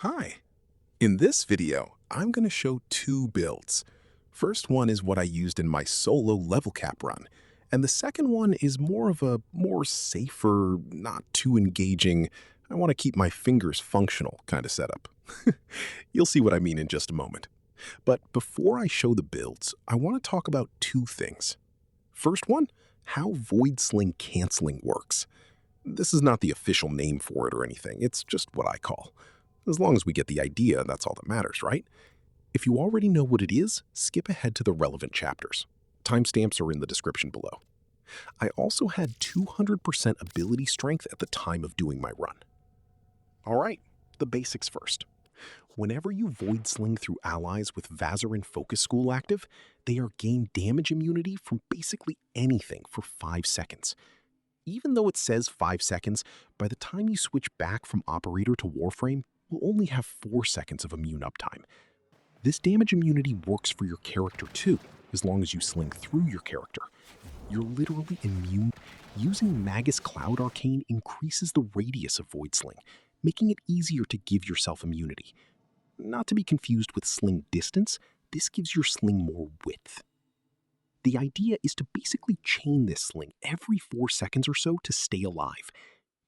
Hi. In this video, I'm going to show two builds. First one is what I used in my solo Levelcap run, and the second one is more of a more safer, not too engaging, I want to keep my fingers functional kind of setup. You'll see what I mean in just a moment. But before I show the builds, I want to talk about two things. First one, how Void Sling canceling works. This is not the official name for it or anything, it's just what I call. As long as we get the idea, that's all that matters, right? If you already know what it is, skip ahead to the relevant chapters. Timestamps are in the description below. I also had 200% ability strength at the time of doing my run. Alright, the basics first. Whenever you Void Sling through allies with Vazarin Focus School active, they are gained damage immunity from basically anything for 5 seconds. Even though it says 5 seconds, by the time you switch back from Operator to Warframe, you'll only have 4 seconds of immune uptime. This damage immunity works for your character too, as long as you sling through your character. You're literally immune. Using Magus Cloud Arcane increases the radius of Void Sling, making it easier to give yourself immunity. Not to be confused with Sling Distance, this gives your sling more width. The idea is to basically chain this sling every 4 seconds or so to stay alive.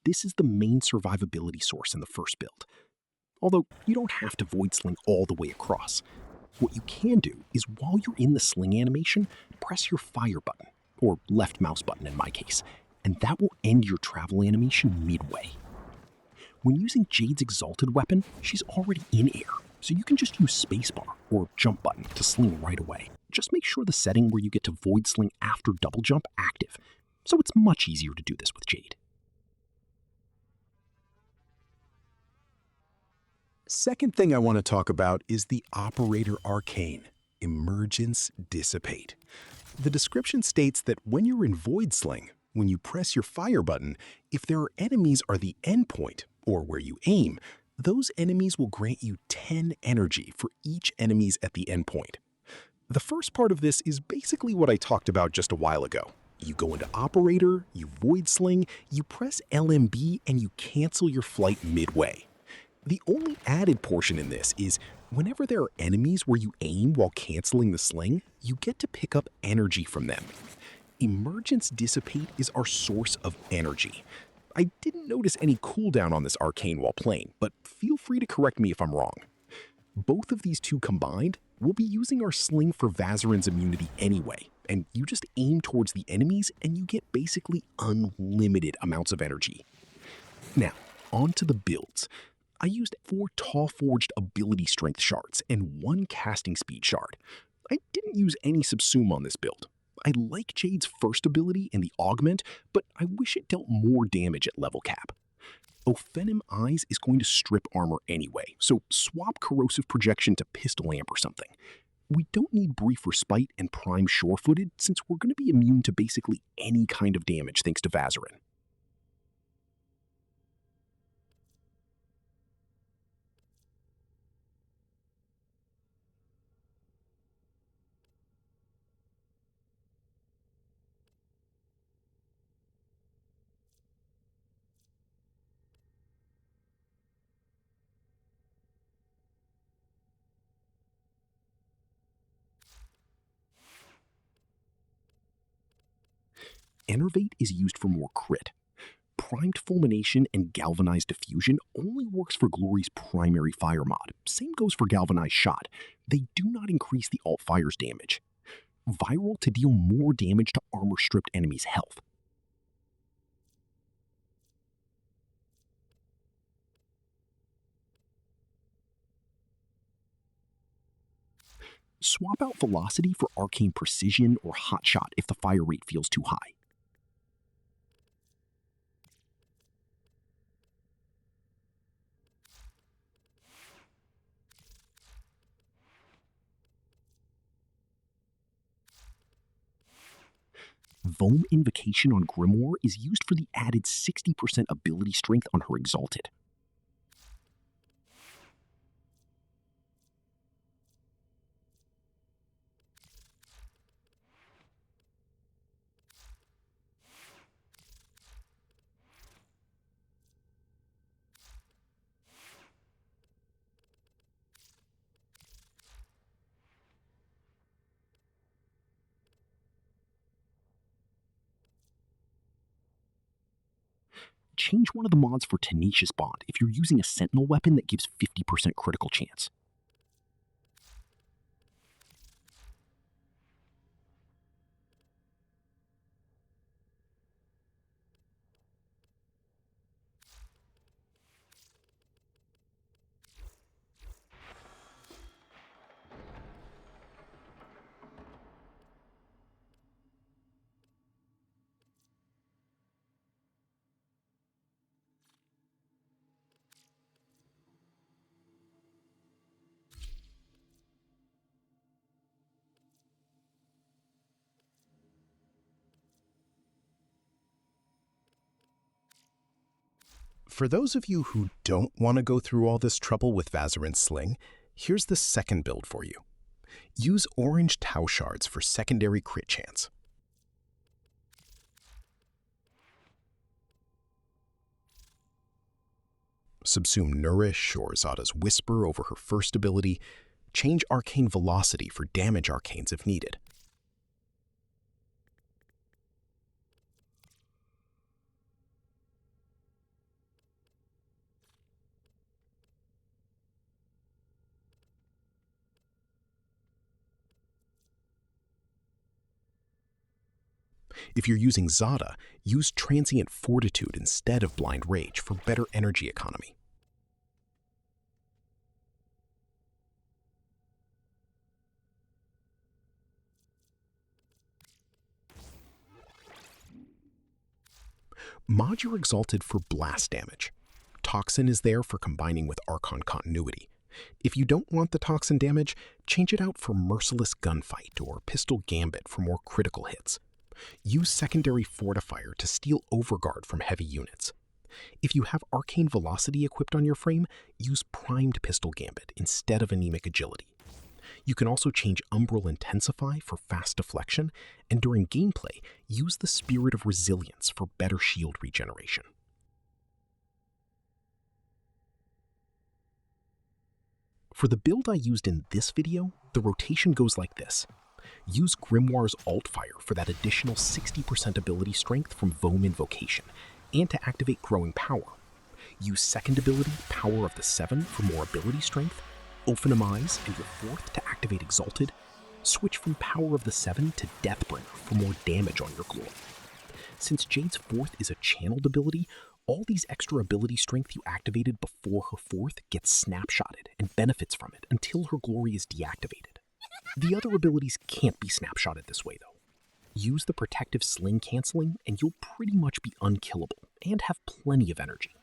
This is the main survivability source in the first build. Although you don't have to Void Sling all the way across. What you can do is while you're in the sling animation, press your fire button, or left mouse button in my case, and that will end your travel animation midway. When using Jade's exalted weapon, she's already in air, so you can just use spacebar or jump button to sling right away. Just make sure the setting where you get to Void Sling after double jump active, so it's much easier to do this with Jade. Second thing I want to talk about is the Operator Arcane, Emergence Dissipate. The description states that when you're in Void Sling, when you press your fire button, if there are enemies are the endpoint, or where you aim, those enemies will grant you 10 energy for each enemies at the endpoint. The first part of this is basically what I talked about just a while ago. You go into Operator, you Void Sling, you press LMB, and you cancel your flight midway. The only added portion in this is whenever there are enemies where you aim while canceling the sling, you get to pick up energy from them. Emergence Dissipate is our source of energy. I didn't notice any cooldown on this arcane while playing, but feel free to correct me if I'm wrong. Both of these two combined, we'll be using our sling for Vazarin's immunity anyway, and you just aim towards the enemies and you get basically unlimited amounts of energy. Now, on to the builds. I used 4 Tall Forged ability strength shards and 1 casting speed shard. I didn't use any subsume on this build. I like Jade's first ability in the augment, but I wish it dealt more damage at level cap. Ophenim Eyes is going to strip armor anyway, so swap corrosive projection to pistol amp or something. We don't need brief respite and prime sure-footed since we're going to be immune to basically any kind of damage thanks to Vazarin. Enervate is used for more crit. Primed Fulmination and Galvanized Diffusion only works for Glory's primary fire mod. Same goes for Galvanized Shot. They do not increase the alt fire's damage. Viral to deal more damage to armor-stripped enemies' health. Swap out Velocity for Arcane Precision or Hot Shot if the fire rate feels too high. Voam Invocation on Grimoire is used for the added 60% ability strength on her Exalted. change one of the mods for Tenacious Bond if you're using a Sentinel weapon that gives 50% critical chance. For those of you who don't want to go through all this trouble with Vazarin's sling, here's the second build for you. Use orange Tau shards for secondary crit chance. Subsume Nourish or Zada's Whisper over her first ability. Change Arcane Velocity for damage arcanes if needed. If you're using Zada, use Transient Fortitude instead of Blind Rage for better energy economy. Mod your Exalted for blast damage. Toxin is there for combining with Archon Continuity. If you don't want the Toxin damage, change it out for Merciless Gunfight or Pistol Gambit for more critical hits. Use Secondary Fortifier to steal Overguard from heavy units. If you have Arcane Velocity equipped on your frame, use Primed Pistol Gambit instead of Anemic Agility. You can also change Umbral Intensify for fast deflection, and during gameplay, use the Spirit of Resilience for better shield regeneration. For the build I used in this video, the rotation goes like this. Use Grimoire's Altfire for that additional 60% ability strength from Vome Invocation, and to activate Growing Power. Use second ability, Power of the Seven, for more ability strength, Ophanimize and your fourth to activate Exalted. Switch from Power of the Seven to Deathbringer for more damage on your glory. Since Jade's fourth is a channeled ability, all these extra ability strength you activated before her fourth gets snapshotted and benefits from it until her glory is deactivated. The other abilities can't be snapshotted this way though. Use the protective sling canceling and you'll pretty much be unkillable and have plenty of energy.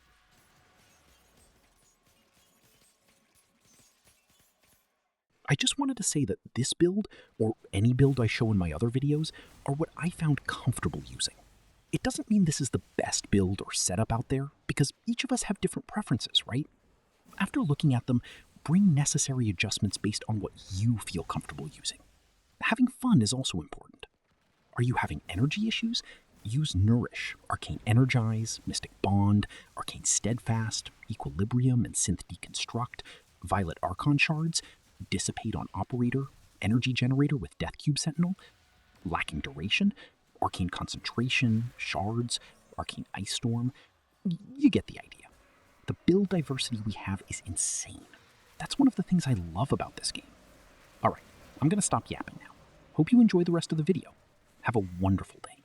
I just wanted to say that this build, or any build I show in my other videos, are what I found comfortable using. It doesn't mean this is the best build or setup out there, because each of us have different preferences, right? After looking at them, bring necessary adjustments based on what you feel comfortable using. Having fun is also important. Are you having energy issues? Use Nourish, Arcane Energize, Mystic Bond, Arcane Steadfast, Equilibrium and Synth Deconstruct, Violet Archon Shards, Dissipate on Operator, Energy Generator with Death Cube Sentinel, Lacking Duration, Arcane Concentration, Shards, Arcane Ice Storm. You get the idea. The build diversity we have is insane. That's one of the things I love about this game. Alright, I'm going to stop yapping now. Hope you enjoy the rest of the video. Have a wonderful day.